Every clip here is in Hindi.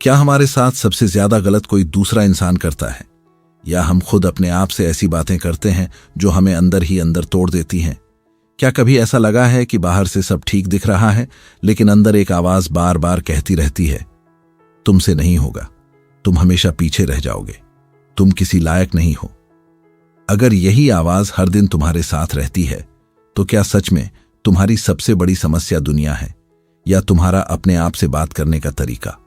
क्या हमारे साथ सबसे ज्यादा गलत कोई दूसरा इंसान करता है, या हम खुद अपने आप से ऐसी बातें करते हैं जो हमें अंदर ही अंदर तोड़ देती हैं? क्या कभी ऐसा लगा है कि बाहर से सब ठीक दिख रहा है, लेकिन अंदर एक आवाज बार बार कहती रहती है, तुमसे नहीं होगा, तुम हमेशा पीछे रह जाओगे, तुम किसी लायक नहीं हो? अगर यही आवाज हर दिन तुम्हारे साथ रहती है, तो क्या सच में तुम्हारी सबसे बड़ी समस्या दुनिया है, या तुम्हारा अपने आप से बात करने का तरीका?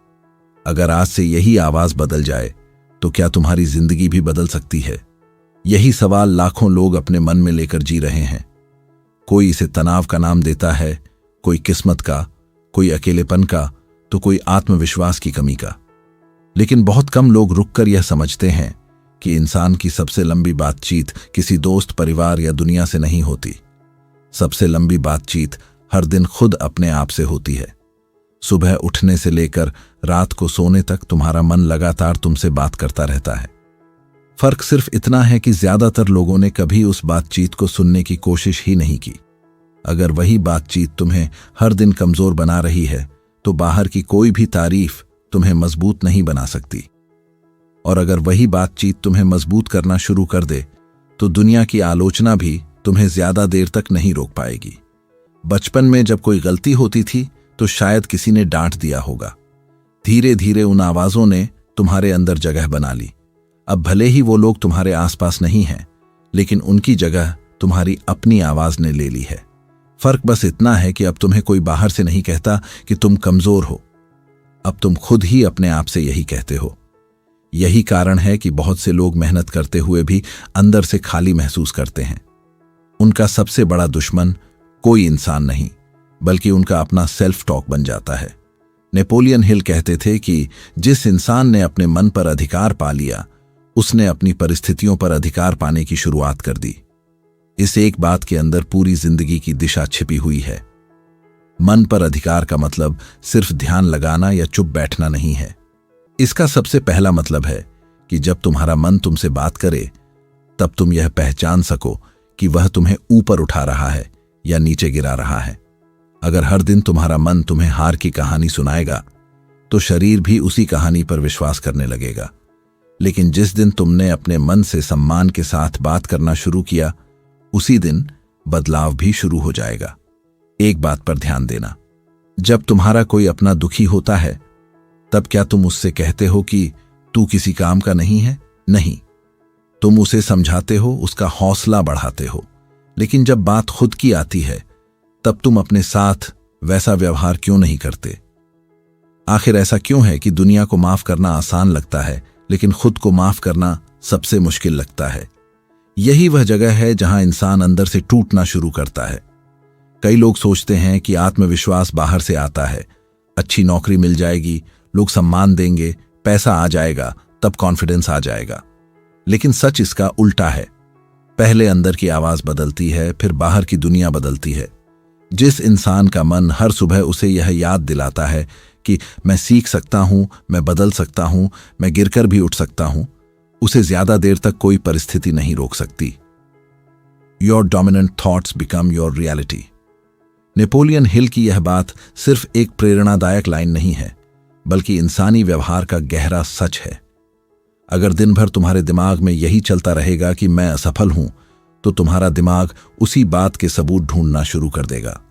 अगर आज से यही आवाज बदल जाए, तो क्या तुम्हारी जिंदगी भी बदल सकती है? यही सवाल लाखों लोग अपने मन में लेकर जी रहे हैं। कोई इसे तनाव का नाम देता है, कोई किस्मत का, कोई अकेलेपन का, तो कोई आत्मविश्वास की कमी का। लेकिन बहुत कम लोग रुककर यह समझते हैं कि इंसान की सबसे लंबी बातचीत किसी दोस्त, परिवार या दुनिया से नहीं होती। सबसे लंबी बातचीत हर दिन खुद अपने आप से होती है। सुबह उठने से लेकर रात को सोने तक तुम्हारा मन लगातार तुमसे बात करता रहता है। फर्क सिर्फ इतना है कि ज्यादातर लोगों ने कभी उस बातचीत को सुनने की कोशिश ही नहीं की। अगर वही बातचीत तुम्हें हर दिन कमजोर बना रही है, तो बाहर की कोई भी तारीफ तुम्हें मजबूत नहीं बना सकती। और अगर वही बातचीत तुम्हें मजबूत करना शुरू कर दे, तो दुनिया की आलोचना भी तुम्हें ज्यादा देर तक नहीं रोक पाएगी। बचपन में जब कोई गलती होती थी, तो शायद किसी ने डांट दिया होगा। धीरे धीरे उन आवाजों ने तुम्हारे अंदर जगह बना ली। अब भले ही वो लोग तुम्हारे आसपास नहीं हैं, लेकिन उनकी जगह तुम्हारी अपनी आवाज ने ले ली है। फर्क बस इतना है कि अब तुम्हें कोई बाहर से नहीं कहता कि तुम कमजोर हो। अब तुम खुद ही अपने आप से यही कहते हो। यही कारण है कि बहुत से लोग मेहनत करते हुए भी अंदर से खाली महसूस करते हैं। उनका सबसे बड़ा दुश्मन कोई इंसान नहीं, बल्कि उनका अपना सेल्फ टॉक बन जाता है। नेपोलियन हिल कहते थे कि जिस इंसान ने अपने मन पर अधिकार पा लिया, उसने अपनी परिस्थितियों पर अधिकार पाने की शुरुआत कर दी। इस एक बात के अंदर पूरी जिंदगी की दिशा छिपी हुई है। मन पर अधिकार का मतलब सिर्फ ध्यान लगाना या चुप बैठना नहीं है। इसका सबसे पहला मतलब है कि जब तुम्हारा मन तुमसे बात करे, तब तुम यह पहचान सको कि वह तुम्हें ऊपर उठा रहा है या नीचे गिरा रहा है। अगर हर दिन तुम्हारा मन तुम्हें हार की कहानी सुनाएगा, तो शरीर भी उसी कहानी पर विश्वास करने लगेगा। लेकिन जिस दिन तुमने अपने मन से सम्मान के साथ बात करना शुरू किया, उसी दिन बदलाव भी शुरू हो जाएगा। एक बात पर ध्यान देना, जब तुम्हारा कोई अपना दुखी होता है, तब क्या तुम उससे कहते हो कि तू किसी काम का नहीं है? नहीं, तुम उसे समझाते हो, उसका हौसला बढ़ाते हो। लेकिन जब बात खुद की आती है, तब तुम अपने साथ वैसा व्यवहार क्यों नहीं करते? आखिर ऐसा क्यों है कि दुनिया को माफ करना आसान लगता है, लेकिन खुद को माफ करना सबसे मुश्किल लगता है? यही वह जगह है जहां इंसान अंदर से टूटना शुरू करता है। कई लोग सोचते हैं कि आत्मविश्वास बाहर से आता है, अच्छी नौकरी मिल जाएगी, लोग सम्मान देंगे, पैसा आ जाएगा, तब कॉन्फिडेंस आ जाएगा। लेकिन सच इसका उल्टा है। पहले अंदर की आवाज बदलती है, फिर बाहर की दुनिया बदलती है। जिस इंसान का मन हर सुबह उसे यह याद दिलाता है कि मैं सीख सकता हूं, मैं बदल सकता हूं, मैं गिरकर भी उठ सकता हूं, उसे ज्यादा देर तक कोई परिस्थिति नहीं रोक सकती। Your dominant thoughts become your reality. Napoleon Hill की यह बात सिर्फ एक प्रेरणादायक लाइन नहीं है, बल्कि इंसानी व्यवहार का गहरा सच है। अगर दिन भर तुम्हारे दिमाग में यही चलता रहेगा कि मैं असफल हूं, तो तुम्हारा दिमाग उसी बात के सबूत ढूंढना शुरू कर देगा।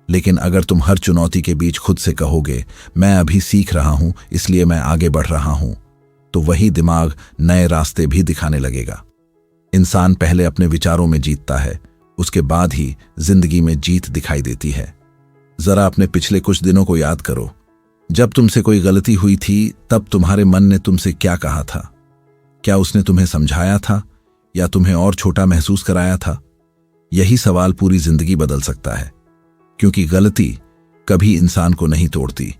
लेकिन अगर तुम हर चुनौती के बीच खुद से कहोगे, मैं अभी सीख रहा हूं, इसलिए मैं आगे बढ़ रहा हूं, तो वही दिमाग नए रास्ते भी दिखाने लगेगा। इंसान पहले अपने विचारों में जीतता है, उसके बाद ही जिंदगी में जीत दिखाई देती है। जरा अपने पिछले कुछ दिनों को याद करो। जब तुमसे कोई गलती हुई थी, तब तुम्हारे मन ने तुमसे क्या कहा था? क्या उसने तुम्हें समझाया था, या तुम्हें और छोटा महसूस कराया था? यही सवाल पूरी जिंदगी बदल सकता है, क्योंकि गलती कभी इंसान को नहीं तोड़ती।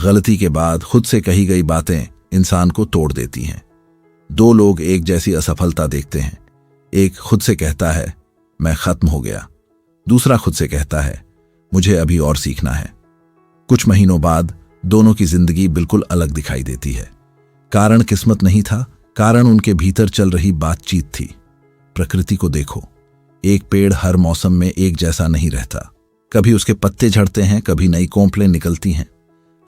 गलती के बाद खुद से कही गई बातें इंसान को तोड़ देती हैं। दो लोग एक जैसी असफलता देखते हैं। एक खुद से कहता है, मैं खत्म हो गया। दूसरा खुद से कहता है, मुझे अभी और सीखना है। कुछ महीनों बाद दोनों की जिंदगी बिल्कुल अलग दिखाई देती है। कारण किस्मत नहीं था, कारण उनके भीतर चल रही बातचीत थी। प्रकृति को देखो, एक पेड़ हर मौसम में एक जैसा नहीं रहता। कभी उसके पत्ते झड़ते हैं, कभी नई कोंपलें निकलती हैं।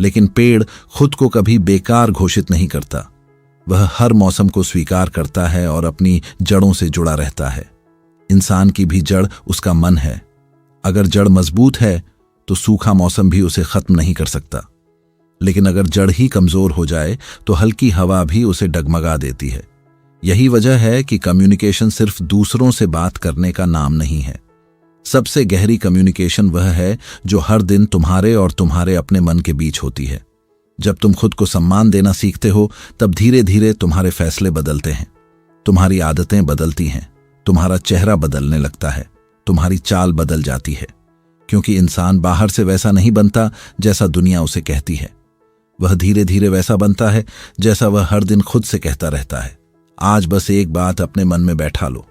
लेकिन पेड़ खुद को कभी बेकार घोषित नहीं करता। वह हर मौसम को स्वीकार करता है और अपनी जड़ों से जुड़ा रहता है। इंसान की भी जड़ उसका मन है। अगर जड़ मजबूत है तो सूखा मौसम भी उसे खत्म नहीं कर सकता, लेकिन अगर जड़ ही कमजोर हो जाए तो हल्की हवा भी उसे डगमगा देती है। यही वजह है कि कम्युनिकेशन सिर्फ दूसरों से बात करने का नाम नहीं है। सबसे गहरी कम्युनिकेशन वह है जो हर दिन तुम्हारे और तुम्हारे अपने मन के बीच होती है। जब तुम खुद को सम्मान देना सीखते हो तब धीरे धीरे तुम्हारे फैसले बदलते हैं, तुम्हारी आदतें बदलती हैं, तुम्हारा चेहरा बदलने लगता है, तुम्हारी चाल बदल जाती है। क्योंकि इंसान बाहर से वैसा नहीं बनता जैसा दुनिया उसे कहती है, वह धीरे धीरे वैसा बनता है जैसा वह हर दिन खुद से कहता रहता है। आज बस एक बात अपने मन में बैठा लो,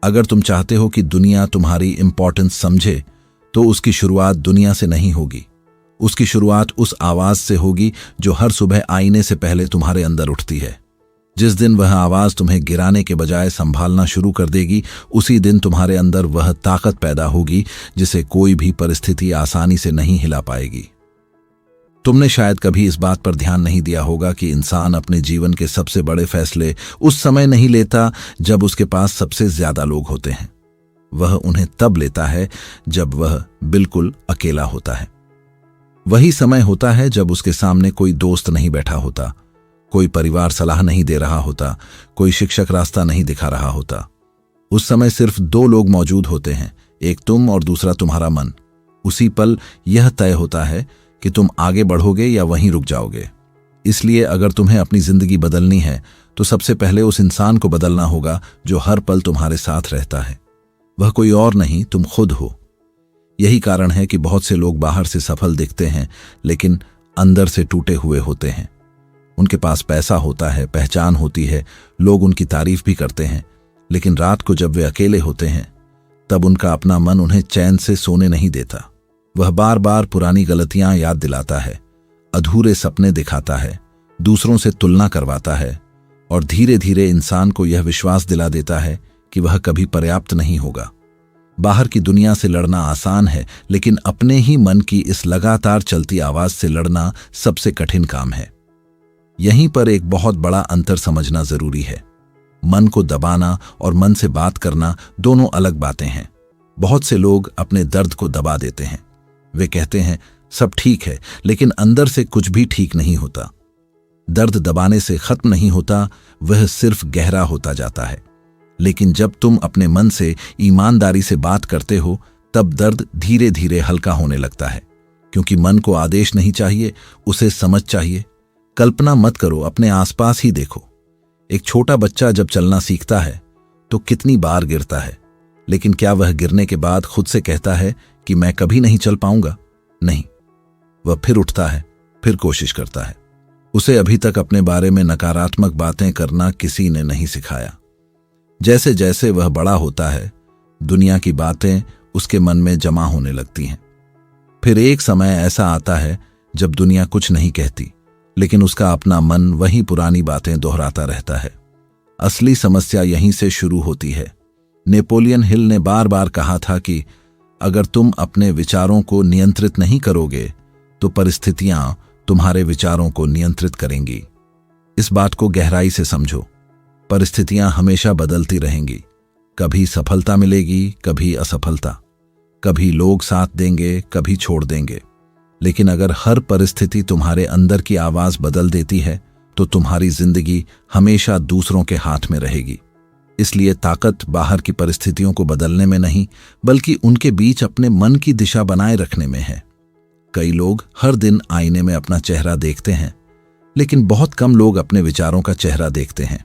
अगर तुम चाहते हो कि दुनिया तुम्हारी इंपॉर्टेंस समझे तो उसकी शुरुआत दुनिया से नहीं होगी, उसकी शुरुआत उस आवाज से होगी जो हर सुबह आईने से पहले तुम्हारे अंदर उठती है। जिस दिन वह आवाज तुम्हें गिराने के बजाय संभालना शुरू कर देगी, उसी दिन तुम्हारे अंदर वह ताकत पैदा होगी जिसे कोई भी परिस्थिति आसानी से नहीं हिला पाएगी। तुमने शायद कभी इस बात पर ध्यान नहीं दिया होगा कि इंसान अपने जीवन के सबसे बड़े फैसले उस समय नहीं लेता जब उसके पास सबसे ज्यादा लोग होते हैं। वह उन्हें तब लेता है जब वह बिल्कुल अकेला होता है। वही समय होता है जब उसके सामने कोई दोस्त नहीं बैठा होता, कोई परिवार सलाह नहीं दे रहा होता, कोई शिक्षक रास्ता नहीं दिखा रहा होता। उस समय सिर्फ दो लोग मौजूद होते हैं, एक तुम और दूसरा तुम्हारा मन। उसी पल यह तय होता है कि तुम आगे बढ़ोगे या वहीं रुक जाओगे। इसलिए अगर तुम्हें अपनी जिंदगी बदलनी है तो सबसे पहले उस इंसान को बदलना होगा जो हर पल तुम्हारे साथ रहता है। वह कोई और नहीं, तुम खुद हो। यही कारण है कि बहुत से लोग बाहर से सफल दिखते हैं लेकिन अंदर से टूटे हुए होते हैं। उनके पास पैसा होता है, पहचान होती है, लोग उनकी तारीफ भी करते हैं, लेकिन रात को जब वे अकेले होते हैं तब उनका अपना मन उन्हें चैन से सोने नहीं देता। वह बार बार पुरानी गलतियां याद दिलाता है, अधूरे सपने दिखाता है, दूसरों से तुलना करवाता है और धीरे धीरे इंसान को यह विश्वास दिला देता है कि वह कभी पर्याप्त नहीं होगा। बाहर की दुनिया से लड़ना आसान है, लेकिन अपने ही मन की इस लगातार चलती आवाज से लड़ना सबसे कठिन काम है। यहीं पर एक बहुत बड़ा अंतर समझना जरूरी है। मन को दबाना और मन से बात करना दोनों अलग बातें हैं। बहुत से लोग अपने दर्द को दबा देते हैं। वे कहते हैं सब ठीक है, लेकिन अंदर से कुछ भी ठीक नहीं होता। दर्द दबाने से खत्म नहीं होता, वह सिर्फ गहरा होता जाता है। लेकिन जब तुम अपने मन से ईमानदारी से बात करते हो तब दर्द धीरे धीरे हल्का होने लगता है, क्योंकि मन को आदेश नहीं चाहिए, उसे समझ चाहिए। कल्पना मत करो, अपने आसपास ही देखो। एक छोटा बच्चा जब चलना सीखता है तो कितनी बार गिरता है, लेकिन क्या वह गिरने के बाद खुद से कहता है कि मैं कभी नहीं चल पाऊंगा? नहीं, वह फिर उठता है, फिर कोशिश करता है। उसे अभी तक अपने बारे में नकारात्मक बातें करना किसी ने नहीं सिखाया। जैसे जैसे वह बड़ा होता है, दुनिया की बातें उसके मन में जमा होने लगती हैं। फिर एक समय ऐसा आता है जब दुनिया कुछ नहीं कहती, लेकिन उसका अपना मन वही पुरानी बातें दोहराता रहता है। असली समस्या यहीं से शुरू होती है। नेपोलियन हिल ने बार बार कहा था कि अगर तुम अपने विचारों को नियंत्रित नहीं करोगे तो परिस्थितियां तुम्हारे विचारों को नियंत्रित करेंगी। इस बात को गहराई से समझो। परिस्थितियां हमेशा बदलती रहेंगी। कभी सफलता मिलेगी, कभी असफलता, कभी लोग साथ देंगे, कभी छोड़ देंगे। लेकिन अगर हर परिस्थिति तुम्हारे अंदर की आवाज बदल देती है तो तुम्हारी जिंदगी हमेशा दूसरों के हाथ में रहेगी। इसलिए ताकत बाहर की परिस्थितियों को बदलने में नहीं, बल्कि उनके बीच अपने मन की दिशा बनाए रखने में है। कई लोग हर दिन आईने में अपना चेहरा देखते हैं, लेकिन बहुत कम लोग अपने विचारों का चेहरा देखते हैं।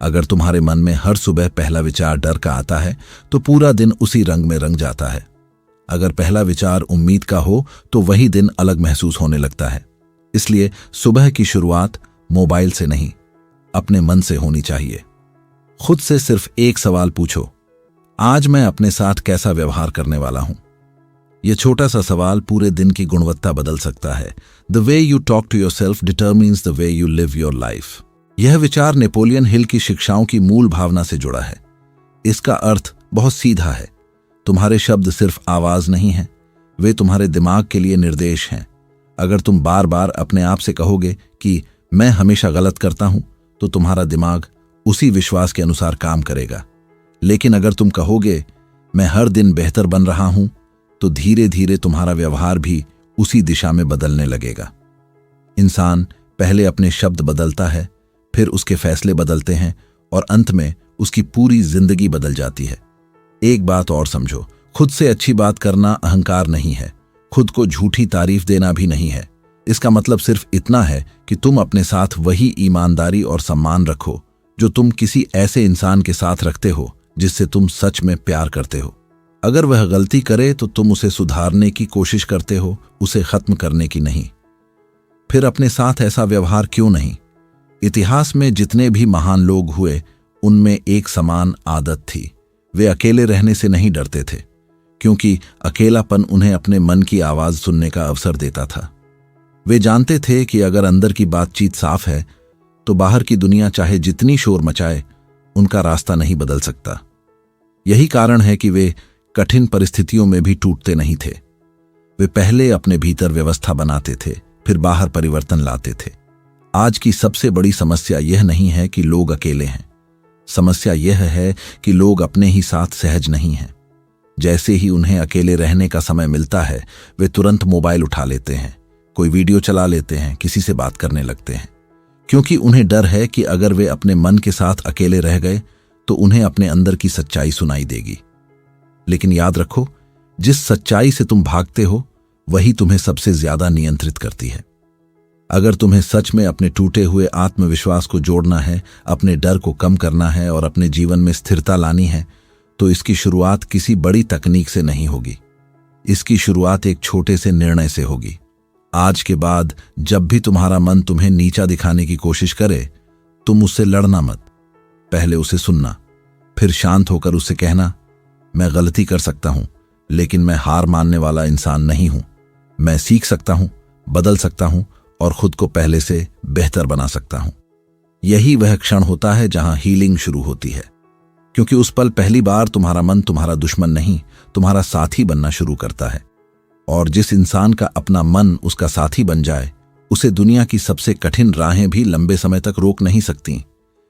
अगर तुम्हारे मन में हर सुबह पहला विचार डर का आता है तो पूरा दिन उसी रंग में रंग जाता है। अगर पहला विचार उम्मीद का हो तो वही दिन अलग महसूस होने लगता है। इसलिए सुबह की शुरुआत मोबाइल से नहीं, अपने मन से होनी चाहिए। खुद से सिर्फ एक सवाल पूछो, आज मैं अपने साथ कैसा व्यवहार करने वाला हूं? यह छोटा सा सवाल पूरे दिन की गुणवत्ता बदल सकता है। The way you talk to yourself determines the way you live your life. यह विचार नेपोलियन हिल की शिक्षाओं की मूल भावना से जुड़ा है। इसका अर्थ बहुत सीधा है। तुम्हारे शब्द सिर्फ आवाज नहीं है, वे तुम्हारे दिमाग के लिए निर्देश हैं। अगर तुम बार बार अपने आप से कहोगे कि मैं हमेशा गलत करता हूं, तो तुम्हारा दिमाग उसी विश्वास के अनुसार काम करेगा। लेकिन अगर तुम कहोगे मैं हर दिन बेहतर बन रहा हूं, तो धीरे धीरे तुम्हारा व्यवहार भी उसी दिशा में बदलने लगेगा। इंसान पहले अपने शब्द बदलता है, फिर उसके फैसले बदलते हैं और अंत में उसकी पूरी जिंदगी बदल जाती है। एक बात और समझो, खुद से अच्छी बात करना अहंकार नहीं है, खुद को झूठी तारीफ देना भी नहीं है। इसका मतलब सिर्फ इतना है कि तुम अपने साथ वही ईमानदारी और सम्मान रखो जो तुम किसी ऐसे इंसान के साथ रखते हो जिससे तुम सच में प्यार करते हो। अगर वह गलती करे तो तुम उसे सुधारने की कोशिश करते हो, उसे खत्म करने की नहीं। फिर अपने साथ ऐसा व्यवहार क्यों नहीं? इतिहास में जितने भी महान लोग हुए, उनमें एक समान आदत थी। वे अकेले रहने से नहीं डरते थे, क्योंकि अकेलापन उन्हें अपने मन की आवाज सुनने का अवसर देता था। वे जानते थे कि अगर अंदर की बातचीत साफ है, तो बाहर की दुनिया चाहे जितनी शोर मचाए, उनका रास्ता नहीं बदल सकता। यही कारण है कि वे कठिन परिस्थितियों में भी टूटते नहीं थे। वे पहले अपने भीतर व्यवस्था बनाते थे, फिर बाहर परिवर्तन लाते थे। आज की सबसे बड़ी समस्या यह नहीं है कि लोग अकेले हैं, समस्या यह है कि लोग अपने ही साथ सहज नहीं हैं। जैसे ही उन्हें अकेले रहने का समय मिलता है, वे तुरंत मोबाइल उठा लेते हैं, कोई वीडियो चला लेते हैं, किसी से बात करने लगते हैं, क्योंकि उन्हें डर है कि अगर वे अपने मन के साथ अकेले रह गए तो उन्हें अपने अंदर की सच्चाई सुनाई देगी। लेकिन याद रखो, जिस सच्चाई से तुम भागते हो वही तुम्हें सबसे ज्यादा नियंत्रित करती है। अगर तुम्हें सच में अपने टूटे हुए आत्मविश्वास को जोड़ना है, अपने डर को कम करना है और अपने जीवन में स्थिरता लानी है, तो इसकी शुरुआत किसी बड़ी तकनीक से नहीं होगी। इसकी शुरुआत एक छोटे से निर्णय से होगी। आज के बाद जब भी तुम्हारा मन तुम्हें नीचा दिखाने की कोशिश करे, तुम उससे लड़ना मत। पहले उसे सुनना, फिर शांत होकर उससे कहना, मैं गलती कर सकता हूं, लेकिन मैं हार मानने वाला इंसान नहीं हूं। मैं सीख सकता हूं, बदल सकता हूं और खुद को पहले से बेहतर बना सकता हूं। यही वह क्षण होता है जहां हीलिंग शुरू होती है, क्योंकि उस पल पहली बार तुम्हारा मन तुम्हारा दुश्मन नहीं, तुम्हारा साथी बनना शुरू करता है। और जिस इंसान का अपना मन उसका साथी बन जाए, उसे दुनिया की सबसे कठिन राहें भी लंबे समय तक रोक नहीं सकती।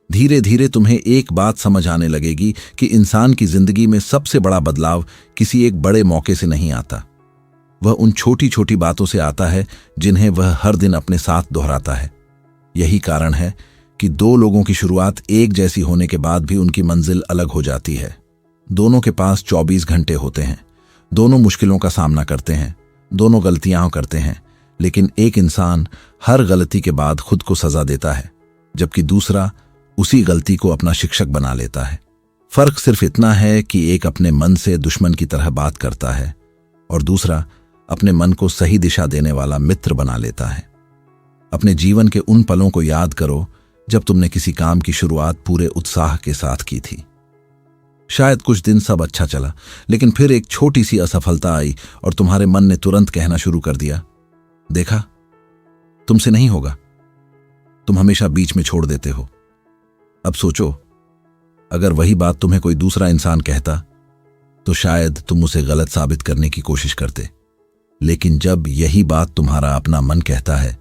धीरे धीरे तुम्हें एक बात समझ आने लगेगी कि इंसान की जिंदगी में सबसे बड़ा बदलाव किसी एक बड़े मौके से नहीं आता, वह उन छोटी छोटी बातों से आता है जिन्हें वह हर दिन अपने साथ दोहराता है। यही कारण है कि दो लोगों की शुरुआत एक जैसी होने के बाद भी उनकी मंजिल अलग हो जाती है। दोनों के पास 24 घंटे होते हैं, दोनों मुश्किलों का सामना करते हैं, दोनों गलतियां करते हैं, लेकिन एक इंसान हर गलती के बाद खुद को सजा देता है, जबकि दूसरा उसी गलती को अपना शिक्षक बना लेता है। फर्क सिर्फ इतना है कि एक अपने मन से दुश्मन की तरह बात करता है और दूसरा अपने मन को सही दिशा देने वाला मित्र बना लेता है। अपने जीवन के उन पलों को याद करो जब तुमने किसी काम की शुरुआत पूरे उत्साह के साथ की थी। शायद कुछ दिन सब अच्छा चला, लेकिन फिर एक छोटी सी असफलता आई और तुम्हारे मन ने तुरंत कहना शुरू कर दिया, देखा, तुमसे नहीं होगा, तुम हमेशा बीच में छोड़ देते हो। अब सोचो, अगर वही बात तुम्हें कोई दूसरा इंसान कहता तो शायद तुम उसे गलत साबित करने की कोशिश करते, लेकिन जब यही बात तुम्हारा अपना मन कहता है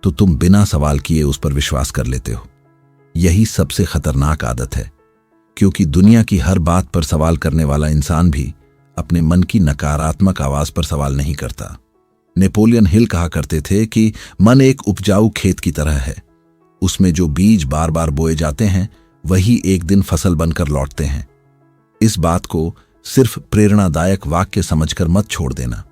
तो तुम बिना सवाल किए उस पर विश्वास कर लेते हो। यही सबसे खतरनाक आदत है, क्योंकि दुनिया की हर बात पर सवाल करने वाला इंसान भी अपने मन की नकारात्मक आवाज पर सवाल नहीं करता। नेपोलियन हिल कहा करते थे कि मन एक उपजाऊ खेत की तरह है, उसमें जो बीज बार बार बोए जाते हैं वही एक दिन फसल बनकर लौटते हैं। इस बात को सिर्फ प्रेरणादायक वाक्य समझकर मत छोड़ देना।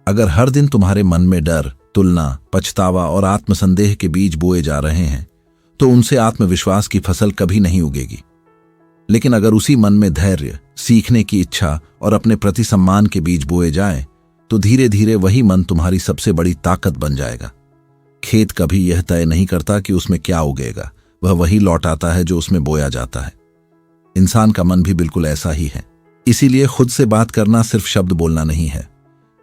अगर हर दिन तुम्हारे मन में डर, तुलना, पछतावा और आत्मसंदेह के बीज बोए जा रहे हैं, तो उनसे आत्मविश्वास की फसल कभी नहीं उगेगी। लेकिन अगर उसी मन में धैर्य, सीखने की इच्छा और अपने प्रति सम्मान के बीज बोए जाएं, तो धीरे धीरे वही मन तुम्हारी सबसे बड़ी ताकत बन जाएगा। खेत कभी यह तय नहीं करता कि उसमें क्या उगेगा, वह वही लौट आता है जो उसमें बोया जाता है। इंसान का मन भी बिल्कुल ऐसा ही है। इसीलिए खुद से बात करना सिर्फ शब्द बोलना नहीं है,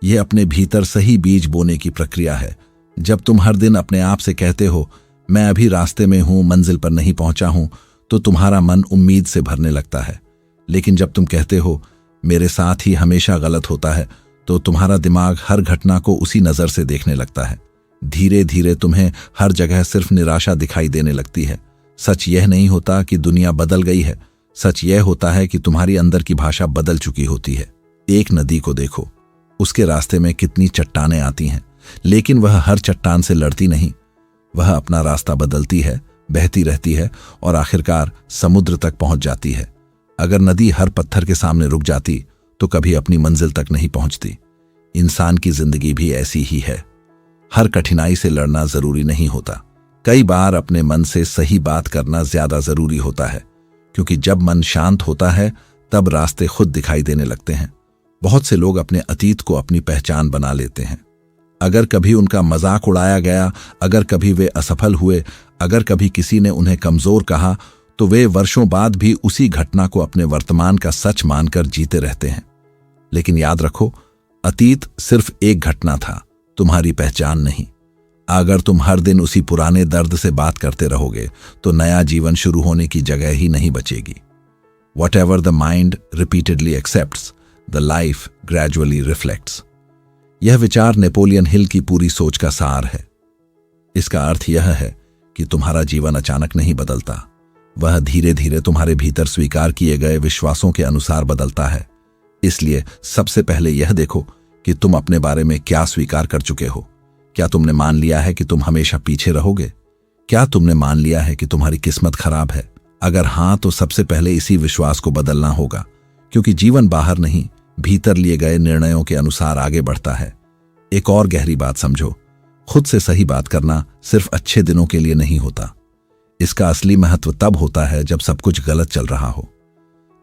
यह अपने भीतर सही बीज बोने की प्रक्रिया है। जब तुम हर दिन अपने आप से कहते हो, मैं अभी रास्ते में हूं, मंजिल पर नहीं पहुंचा हूं, तो तुम्हारा मन उम्मीद से भरने लगता है। लेकिन जब तुम कहते हो, मेरे साथ ही हमेशा गलत होता है, तो तुम्हारा दिमाग हर घटना को उसी नजर से देखने लगता है। धीरे धीरे तुम्हें हर जगह सिर्फ निराशा दिखाई देने लगती है। सच यह नहीं होता कि दुनिया बदल गई है, सच यह होता है कि तुम्हारी अंदर की भाषा बदल चुकी होती है। एक नदी को देखो, उसके रास्ते में कितनी चट्टानें आती हैं, लेकिन वह हर चट्टान से लड़ती नहीं। वह अपना रास्ता बदलती है, बहती रहती है और आखिरकार समुद्र तक पहुंच जाती है। अगर नदी हर पत्थर के सामने रुक जाती तो कभी अपनी मंजिल तक नहीं पहुंचती। इंसान की जिंदगी भी ऐसी ही है। हर कठिनाई से लड़ना जरूरी नहीं होता। कई बार अपने मन से सही बात करना ज्यादा जरूरी होता है, क्योंकि जब मन शांत होता है तब रास्ते खुद दिखाई देने लगते हैं। बहुत से लोग अपने अतीत को अपनी पहचान बना लेते हैं। अगर कभी उनका मजाक उड़ाया गया, अगर कभी वे असफल हुए, अगर कभी किसी ने उन्हें कमजोर कहा, तो वे वर्षों बाद भी उसी घटना को अपने वर्तमान का सच मानकर जीते रहते हैं। लेकिन याद रखो, अतीत सिर्फ एक घटना था, तुम्हारी पहचान नहीं। अगर तुम हर दिन उसी पुराने दर्द से बात करते रहोगे तो नया जीवन शुरू होने की जगह ही नहीं बचेगी। Whatever the mind repeatedly accepts, the life gradually reflects। यह विचार नेपोलियन हिल की पूरी सोच का सार है। इसका अर्थ यह है कि तुम्हारा जीवन अचानक नहीं बदलता, वह धीरे धीरे तुम्हारे भीतर स्वीकार किए गए विश्वासों के अनुसार बदलता है। इसलिए सबसे पहले यह देखो कि तुम अपने बारे में क्या स्वीकार कर चुके हो। क्या तुमने मान लिया है कि तुम हमेशा पीछे रहोगे? क्या तुमने मान लिया है कि तुम्हारी किस्मत खराब है? अगर हाँ, तो सबसे पहले इसी विश्वास को बदलना होगा, क्योंकि जीवन बाहर नहीं, भीतर लिए गए निर्णयों के अनुसार आगे बढ़ता है। एक और गहरी बात समझो, खुद से सही बात करना सिर्फ अच्छे दिनों के लिए नहीं होता। इसका असली महत्व तब होता है जब सब कुछ गलत चल रहा हो,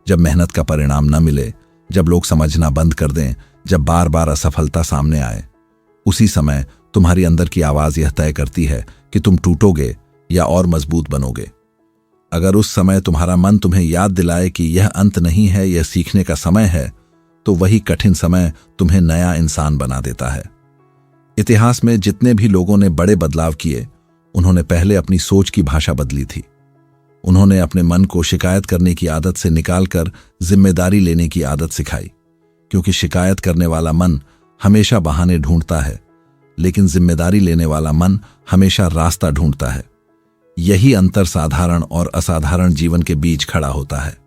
जब मेहनत का परिणाम न मिले, जब लोग समझना बंद कर दें, जब बार बार असफलता सामने आए। उसी समय तुम्हारी अंदर की आवाज यह तय करती है कि तुम टूटोगे या और मजबूत बनोगे। अगर उस समय तुम्हारा मन तुम्हें याद दिलाए कि यह अंत नहीं है, यह सीखने का समय है, तो वही कठिन समय तुम्हें नया इंसान बना देता है। इतिहास में जितने भी लोगों ने बड़े बदलाव किए, उन्होंने पहले अपनी सोच की भाषा बदली थी। उन्होंने अपने मन को शिकायत करने की आदत से निकालकर जिम्मेदारी लेने की आदत सिखाई, क्योंकि शिकायत करने वाला मन हमेशा बहाने ढूंढता है, लेकिन जिम्मेदारी लेने वाला मन हमेशा रास्ता ढूंढता है। यही अंतर साधारण और असाधारण जीवन के बीच खड़ा होता है।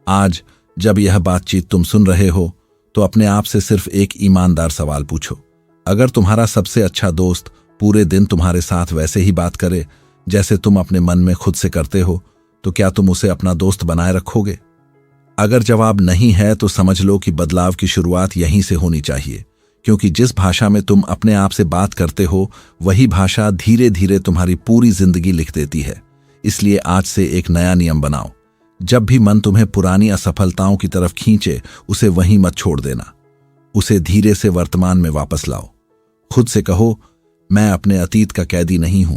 आज जब यह बातचीत तुम सुन रहे हो, तो अपने आप से सिर्फ एक ईमानदार सवाल पूछो। अगर तुम्हारा सबसे अच्छा दोस्त पूरे दिन तुम्हारे साथ वैसे ही बात करे जैसे तुम अपने मन में खुद से करते हो, तो क्या तुम उसे अपना दोस्त बनाए रखोगे? अगर जवाब नहीं है, तो समझ लो कि बदलाव की शुरुआत यहीं से होनी चाहिए, क्योंकि जिस भाषा में तुम अपने आप से बात करते हो, वही भाषा धीरे धीरे तुम्हारी पूरी जिंदगी लिख देती है। इसलिए आज से एक नया नियम बनाओ। जब भी मन तुम्हें पुरानी असफलताओं की तरफ खींचे, उसे वहीं मत छोड़ देना। उसे धीरे से वर्तमान में वापस लाओ। खुद से कहो, मैं अपने अतीत का कैदी नहीं हूं,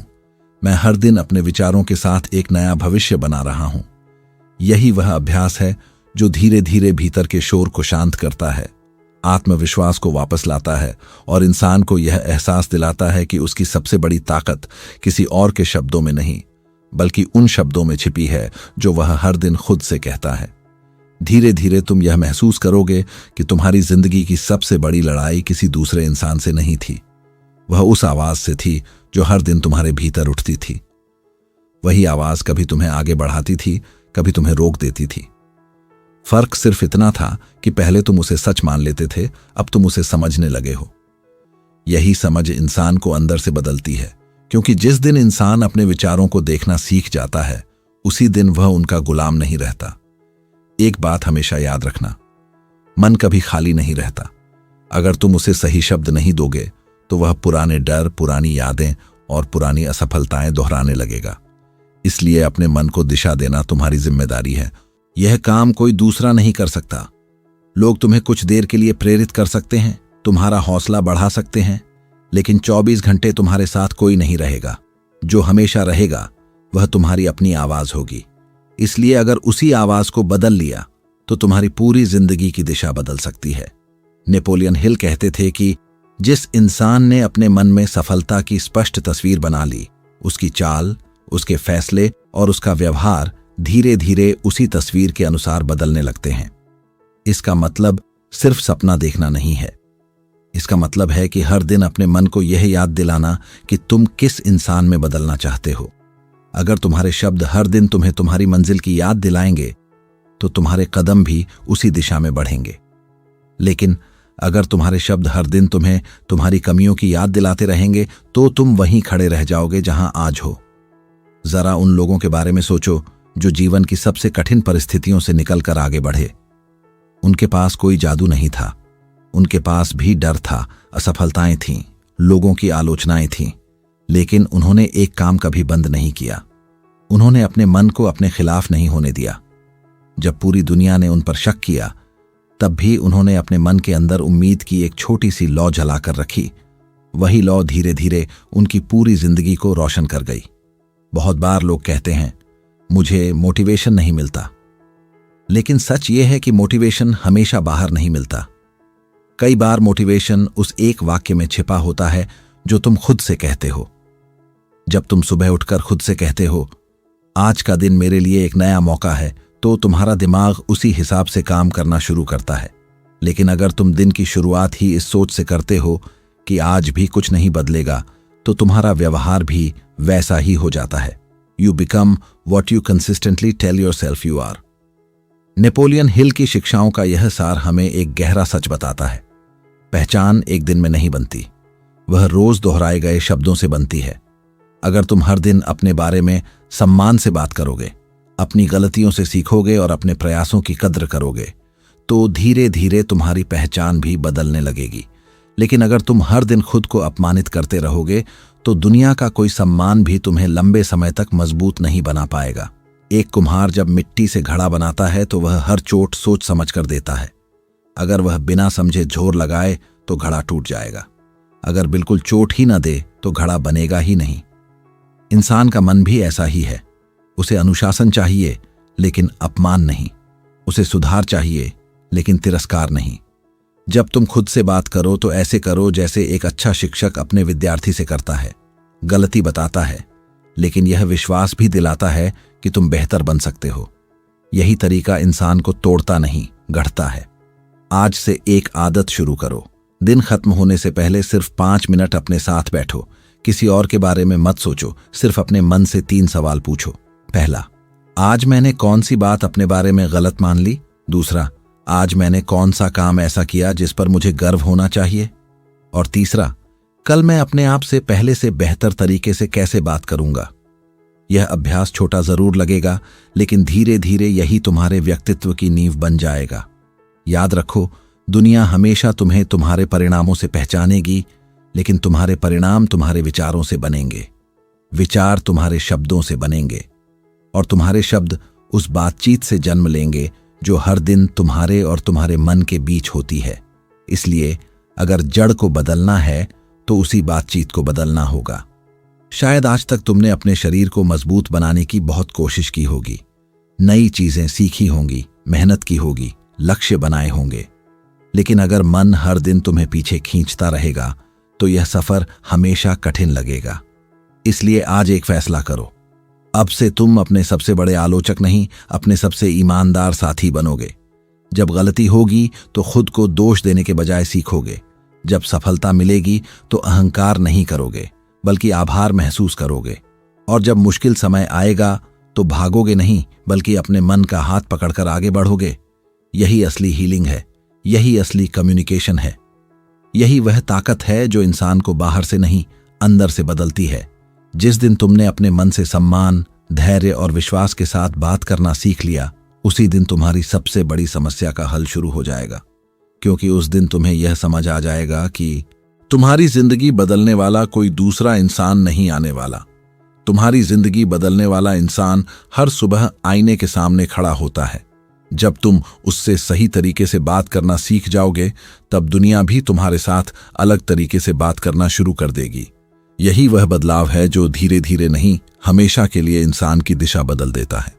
मैं हर दिन अपने विचारों के साथ एक नया भविष्य बना रहा हूं। यही वह अभ्यास है जो धीरे धीरे भीतर के शोर को शांत करता है, आत्मविश्वास को वापस लाता है और इंसान को यह एहसास दिलाता है कि उसकी सबसे बड़ी ताकत किसी और के शब्दों में नहीं, बल्कि उन शब्दों में छिपी है जो वह हर दिन खुद से कहता है। धीरे धीरे तुम यह महसूस करोगे कि तुम्हारी जिंदगी की सबसे बड़ी लड़ाई किसी दूसरे इंसान से नहीं थी, वह उस आवाज से थी जो हर दिन तुम्हारे भीतर उठती थी। वही आवाज कभी तुम्हें आगे बढ़ाती थी, कभी तुम्हें रोक देती थी। फर्क सिर्फ इतना था कि पहले तुम उसे सच मान लेते थे, अब तुम उसे समझने लगे हो। यही समझ इंसान को अंदर से बदलती है, क्योंकि जिस दिन इंसान अपने विचारों को देखना सीख जाता है, उसी दिन वह उनका गुलाम नहीं रहता। एक बात हमेशा याद रखना, मन कभी खाली नहीं रहता। अगर तुम उसे सही शब्द नहीं दोगे, तो वह पुराने डर, पुरानी यादें और पुरानी असफलताएं दोहराने लगेगा। इसलिए अपने मन को दिशा देना तुम्हारी जिम्मेदारी है। यह काम कोई दूसरा नहीं कर सकता। लोग तुम्हें कुछ देर के लिए प्रेरित कर सकते हैं, तुम्हारा हौसला बढ़ा सकते हैं, लेकिन 24 घंटे तुम्हारे साथ कोई नहीं रहेगा। जो हमेशा रहेगा वह तुम्हारी अपनी आवाज होगी। इसलिए अगर उसी आवाज को बदल लिया, तो तुम्हारी पूरी जिंदगी की दिशा बदल सकती है। नेपोलियन हिल कहते थे कि जिस इंसान ने अपने मन में सफलता की स्पष्ट तस्वीर बना ली, उसकी चाल, उसके फैसले और उसका व्यवहार धीरे धीरे उसी तस्वीर के अनुसार बदलने लगते हैं। इसका मतलब सिर्फ सपना देखना नहीं है, इसका मतलब है कि हर दिन अपने मन को यह याद दिलाना कि तुम किस इंसान में बदलना चाहते हो। अगर तुम्हारे शब्द हर दिन तुम्हें तुम्हारी मंजिल की याद दिलाएंगे तो तुम्हारे कदम भी उसी दिशा में बढ़ेंगे। लेकिन अगर तुम्हारे शब्द हर दिन तुम्हें तुम्हारी कमियों की याद दिलाते रहेंगे तो तुम वहीं खड़े रह जाओगे जहां आज हो। जरा उन लोगों के बारे में सोचो जो जीवन की सबसे कठिन परिस्थितियों से निकलकर आगे बढ़े। उनके पास कोई जादू नहीं था, उनके पास भी डर था, असफलताएं थीं, लोगों की आलोचनाएं थीं, लेकिन उन्होंने एक काम कभी बंद नहीं किया। उन्होंने अपने मन को अपने खिलाफ नहीं होने दिया। जब पूरी दुनिया ने उन पर शक किया तब भी उन्होंने अपने मन के अंदर उम्मीद की एक छोटी सी लौ जलाकर रखी। वही लौ धीरे धीरे उनकी पूरी जिंदगी को रोशन कर गई। बहुत बार लोग कहते हैं मुझे मोटिवेशन नहीं मिलता, लेकिन सच ये है कि मोटिवेशन हमेशा बाहर नहीं मिलता। कई बार मोटिवेशन उस एक वाक्य में छिपा होता है जो तुम खुद से कहते हो। जब तुम सुबह उठकर खुद से कहते हो आज का दिन मेरे लिए एक नया मौका है, तो तुम्हारा दिमाग उसी हिसाब से काम करना शुरू करता है। लेकिन अगर तुम दिन की शुरुआत ही इस सोच से करते हो कि आज भी कुछ नहीं बदलेगा, तो तुम्हारा व्यवहार भी वैसा ही हो जाता है। You become what you consistently tell yourself you are. Napoleon Hill की शिक्षाओं का यह सार हमें एक गहरा सच बताता है। पहचान एक दिन में नहीं बनती, वह रोज दोहराए गए शब्दों से बनती है। अगर तुम हर दिन अपने बारे में सम्मान से बात करोगे, अपनी गलतियों से सीखोगे और अपने प्रयासों की कद्र करोगे, तो धीरे धीरे तुम्हारी पहचान भी बदलने लगेगी। लेकिन अगर तुम हर दिन खुद को अपमानित करते रहोगे तो दुनिया का कोई सम्मान भी तुम्हें लंबे समय तक मजबूत नहीं बना पाएगा। एक कुम्हार जब मिट्टी से घड़ा बनाता है तो वह हर चोट सोच समझ कर देता है। अगर वह बिना समझे जोर लगाए तो घड़ा टूट जाएगा। अगर बिल्कुल चोट ही न दे तो घड़ा बनेगा ही नहीं। इंसान का मन भी ऐसा ही है। उसे अनुशासन चाहिए लेकिन अपमान नहीं, उसे सुधार चाहिए लेकिन तिरस्कार नहीं। जब तुम खुद से बात करो तो ऐसे करो जैसे एक अच्छा शिक्षक अपने विद्यार्थी से करता है। गलती बताता है लेकिन यह विश्वास भी दिलाता है कि तुम बेहतर बन सकते हो। यही तरीका इंसान को तोड़ता नहीं, गढ़ता है। आज से एक आदत शुरू करो। दिन खत्म होने से पहले सिर्फ 5 मिनट अपने साथ बैठो। किसी और के बारे में मत सोचो, सिर्फ अपने मन से 3 सवाल पूछो। पहला, आज मैंने कौन सी बात अपने बारे में गलत मान ली? दूसरा, आज मैंने कौन सा काम ऐसा किया जिस पर मुझे गर्व होना चाहिए? और तीसरा, कल मैं अपने आप से पहले से बेहतर तरीके से कैसे बात करूंगा? यह अभ्यास छोटा जरूर लगेगा, लेकिन धीरे धीरे यही तुम्हारे व्यक्तित्व की नींव बन जाएगा। याद रखो, दुनिया हमेशा तुम्हें तुम्हारे परिणामों से पहचानेगी, लेकिन तुम्हारे परिणाम तुम्हारे विचारों से बनेंगे। विचार तुम्हारे शब्दों से बनेंगे और तुम्हारे शब्द उस बातचीत से जन्म लेंगे जो हर दिन तुम्हारे और तुम्हारे मन के बीच होती है। इसलिए अगर जड़ को बदलना है तो उसी बातचीत को बदलना होगा। शायद आज तक तुमने अपने शरीर को मजबूत बनाने की बहुत कोशिश की होगी, नई चीजें सीखी होंगी, मेहनत की होगी, लक्ष्य बनाए होंगे, लेकिन अगर मन हर दिन तुम्हें पीछे खींचता रहेगा तो यह सफर हमेशा कठिन लगेगा। इसलिए आज एक फैसला करो। अब से तुम अपने सबसे बड़े आलोचक नहीं, अपने सबसे ईमानदार साथी बनोगे। जब गलती होगी तो खुद को दोष देने के बजाय सीखोगे। जब सफलता मिलेगी तो अहंकार नहीं करोगे, बल्कि आभार महसूस करोगे। और जब मुश्किल समय आएगा तो भागोगे नहीं, बल्कि अपने मन का हाथ पकड़कर आगे बढ़ोगे। यही असली हीलिंग है, यही असली कम्युनिकेशन है। यही वह ताकत है जो इंसान को बाहर से नहीं, अंदर से बदलती है। जिस दिन तुमने अपने मन से सम्मान, धैर्य और विश्वास के साथ बात करना सीख लिया, उसी दिन तुम्हारी सबसे बड़ी समस्या का हल शुरू हो जाएगा। क्योंकि उस दिन तुम्हें यह समझ आ जाएगा कि तुम्हारी जिंदगी बदलने वाला कोई दूसरा इंसान नहीं आने वाला। तुम्हारी जिंदगी बदलने वाला इंसान हर सुबह आईने के सामने खड़ा होता है। जब तुम उससे सही तरीके से बात करना सीख जाओगे, तब दुनिया भी तुम्हारे साथ अलग तरीके से बात करना शुरू कर देगी। यही वह बदलाव है जो धीरे धीरे नहीं, हमेशा के लिए इंसान की दिशा बदल देता है।